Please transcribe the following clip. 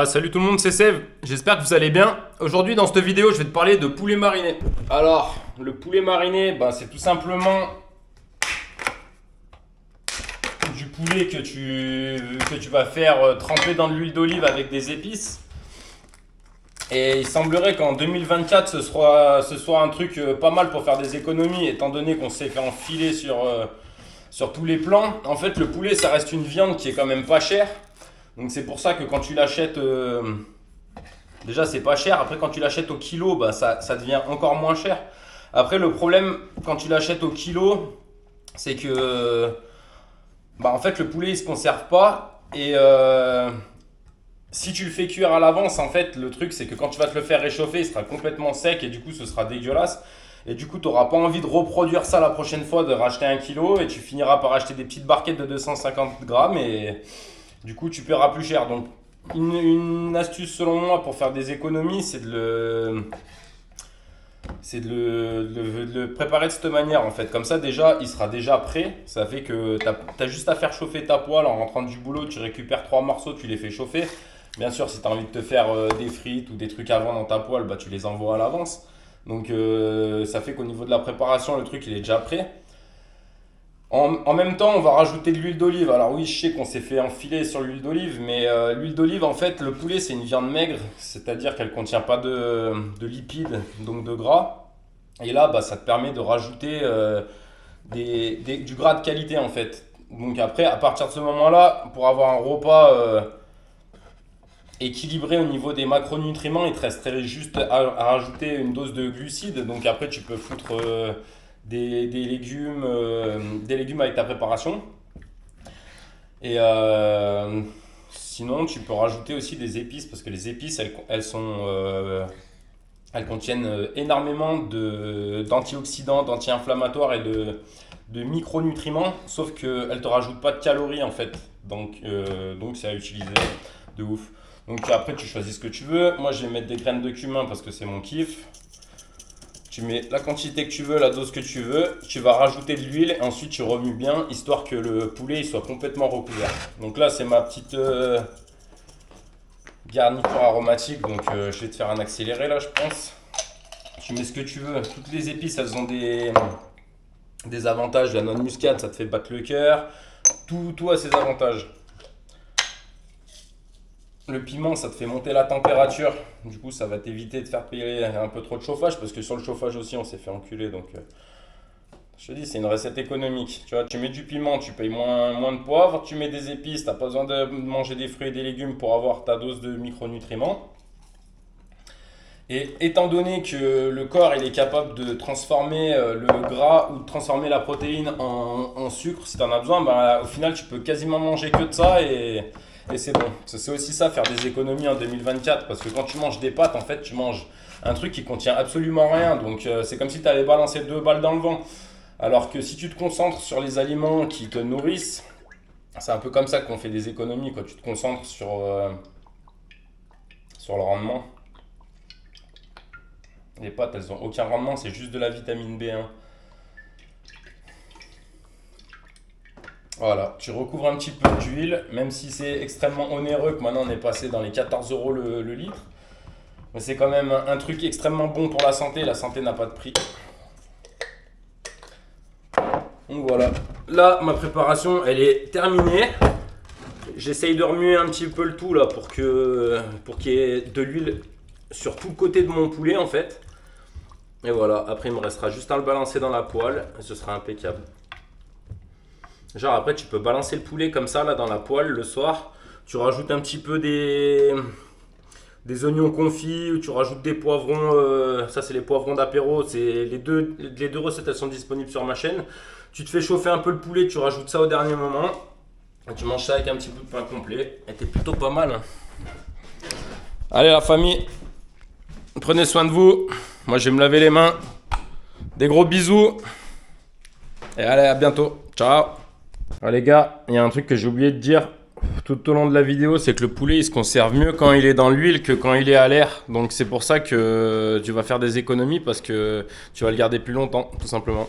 Salut tout le monde, c'est Sev, j'espère que vous allez bien. Aujourd'hui dans cette vidéo je vais te parler de poulet mariné. Alors le poulet mariné, c'est tout simplement du poulet que tu vas faire tremper dans de l'huile d'olive avec des épices. Et il semblerait qu'en 2024 ce soit un truc pas mal pour faire des économies, étant donné qu'on s'est fait enfiler sur tous les plans. En fait le poulet ça reste une viande qui est quand même pas chère. Donc c'est pour ça que quand tu l'achètes, déjà c'est pas cher. Après quand tu l'achètes au kilo, ça devient encore moins cher. Après le problème quand tu l'achètes au kilo, c'est que en fait le poulet il se conserve pas. Et si tu le fais cuire à l'avance, en fait le truc c'est que quand tu vas te le faire réchauffer, il sera complètement sec et du coup ce sera dégueulasse. Et du coup tu n'auras pas envie de reproduire ça la prochaine fois, de racheter un kilo. Et tu finiras par acheter des petites barquettes de 250 grammes et du coup, tu paieras plus cher. Donc, une astuce selon moi pour faire des économies, c'est de le préparer de cette manière en fait. Comme ça, déjà, il sera déjà prêt. Ça fait que tu as juste à faire chauffer ta poêle en rentrant du boulot. Tu récupères 3 morceaux, tu les fais chauffer. Bien sûr, si tu as envie de te faire des frites ou des trucs avant dans ta poêle, tu les envoies à l'avance. Donc, ça fait qu'au niveau de la préparation, le truc il est déjà prêt. En même temps, on va rajouter de l'huile d'olive. Alors oui, je sais qu'on s'est fait enfiler sur l'huile d'olive, mais l'huile d'olive, en fait, le poulet, c'est une viande maigre, c'est-à-dire qu'elle ne contient pas de lipides, donc de gras. Et là, ça te permet de rajouter du gras de qualité, en fait. Donc après, à partir de ce moment-là, pour avoir un repas équilibré au niveau des macronutriments, il te resterait juste à rajouter une dose de glucides. Donc après, tu peux foutre des légumes avec ta préparation. Et sinon, tu peux rajouter aussi des épices parce que les épices, elles contiennent énormément d'antioxydants, d'anti-inflammatoires et de micronutriments, sauf qu'elles ne te rajoutent pas de calories en fait. Donc c'est à utiliser de ouf. Donc après, tu choisis ce que tu veux. Moi, je vais mettre des graines de cumin parce que c'est mon kiff. Tu mets la quantité que tu veux, la dose que tu veux. Tu vas rajouter de l'huile et ensuite tu remues bien, histoire que le poulet il soit complètement recouvert. Donc là, c'est ma petite garniture aromatique. Donc je vais te faire un accéléré là, je pense. Tu mets ce que tu veux. Toutes les épices, elles ont des avantages. La noix de muscade, ça te fait battre le cœur. Tout a ses avantages. Le piment, ça te fait monter la température. Du coup, ça va t'éviter de faire payer un peu trop de chauffage. Parce que sur le chauffage aussi, on s'est fait enculer. Donc, je te dis, c'est une recette économique. Tu vois, tu mets du piment, tu payes moins de poivre. Tu mets des épices, tu n'as pas besoin de manger des fruits et des légumes pour avoir ta dose de micronutriments. Et étant donné que le corps il est capable de transformer le gras ou de transformer la protéine en sucre si tu en as besoin, au final, tu peux quasiment manger que de ça et c'est bon. C'est aussi ça, faire des économies en 2024. Parce que quand tu manges des pâtes, en fait, tu manges un truc qui contient absolument rien. Donc, c'est comme si tu avais balancé 2 balles dans le vent. Alors que si tu te concentres sur les aliments qui te nourrissent, c'est un peu comme ça qu'on fait des économies, quoi. Tu te concentres sur le rendement. Les pâtes, elles n'ont aucun rendement, c'est juste de la vitamine B1. Voilà, tu recouvres un petit peu d'huile, même si c'est extrêmement onéreux, que maintenant on est passé dans les 14 euros le litre. Mais c'est quand même un truc extrêmement bon pour la santé n'a pas de prix. Donc voilà, là ma préparation elle est terminée. J'essaye de remuer un petit peu le tout là pour qu'il y ait de l'huile sur tout le côté de mon poulet en fait. Et voilà, après il me restera juste à le balancer dans la poêle et ce sera impeccable. Genre après tu peux balancer le poulet comme ça là dans la poêle le soir. Tu rajoutes un petit peu des oignons confits ou tu rajoutes des poivrons. Ça c'est les poivrons d'apéro. C'est les deux recettes elles sont disponibles sur ma chaîne. Tu te fais chauffer un peu le poulet, tu rajoutes ça au dernier moment. Et tu manges ça avec un petit bout de pain complet. Et t'es plutôt pas mal. Allez la famille, prenez soin de vous. Moi je vais me laver les mains. Des gros bisous. Et allez à bientôt. Ciao. Alors les gars, il y a un truc que j'ai oublié de dire tout au long de la vidéo, c'est que le poulet il se conserve mieux quand il est dans l'huile que quand il est à l'air. Donc c'est pour ça que tu vas faire des économies parce que tu vas le garder plus longtemps tout simplement.